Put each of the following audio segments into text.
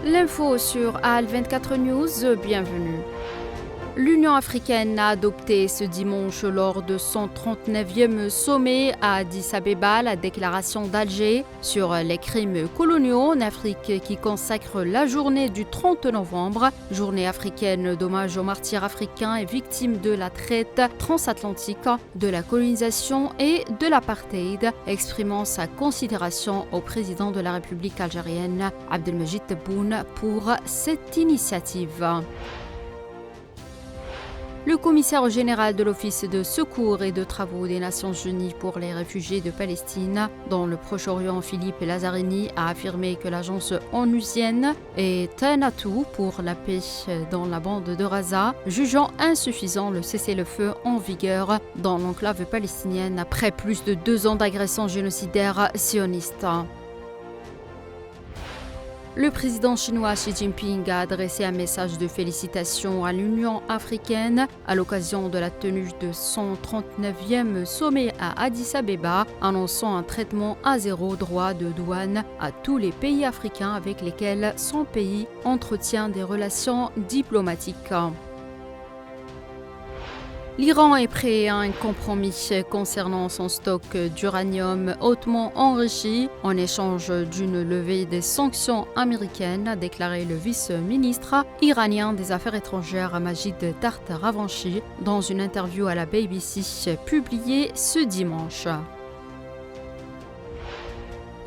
L'info sur AL24 News, bienvenue. L'Union africaine a adopté ce dimanche lors de son 39e sommet à Addis Abeba la déclaration d'Alger sur les crimes coloniaux en Afrique qui consacre la journée du 30 novembre, journée africaine d'hommage aux martyrs africains et victimes de la traite transatlantique, de la colonisation et de l'apartheid, exprimant sa considération au président de la République algérienne, Abdelmajid Tebboune, pour cette initiative. Le commissaire général de l'Office de secours et de travaux des Nations Unies pour les réfugiés de Palestine dans le Proche-Orient, Philippe Lazzarini, a affirmé que l'agence onusienne est un atout pour la paix dans la bande de Gaza, jugeant insuffisant le cessez-le-feu en vigueur dans l'enclave palestinienne après plus de 2 ans d'agression génocidaire sioniste. Le président chinois Xi Jinping a adressé un message de félicitations à l'Union africaine à l'occasion de la tenue de son 39e sommet à Addis Abeba, annonçant un traitement à zéro droit de douane à tous les pays africains avec lesquels son pays entretient des relations diplomatiques. L'Iran est prêt à un compromis concernant son stock d'uranium hautement enrichi en échange d'une levée des sanctions américaines, a déclaré le vice-ministre iranien des Affaires étrangères Majid Tarht-Ravanchi dans une interview à la BBC publiée ce dimanche.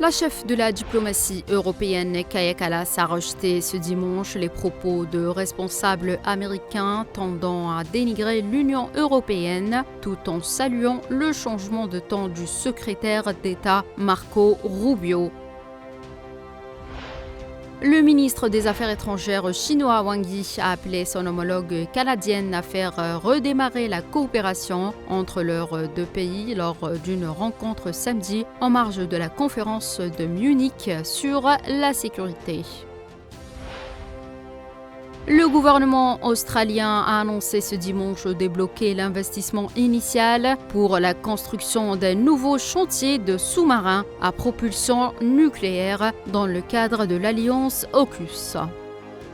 La chef de la diplomatie européenne, Kaja Kallas, a rejeté ce dimanche les propos de responsables américains tendant à dénigrer l'Union européenne, tout en saluant le changement de ton du secrétaire d'État Marco Rubio. Le ministre des Affaires étrangères chinois Wang Yi a appelé son homologue canadienne à faire redémarrer la coopération entre leurs 2 pays lors d'une rencontre samedi en marge de la conférence de Munich sur la sécurité. Le gouvernement australien a annoncé ce dimanche débloquer l'investissement initial pour la construction d'un nouveau chantier de sous-marins à propulsion nucléaire dans le cadre de l'alliance AUKUS.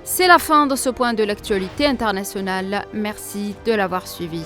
C'est la fin de ce point de l'actualité internationale. Merci de l'avoir suivi.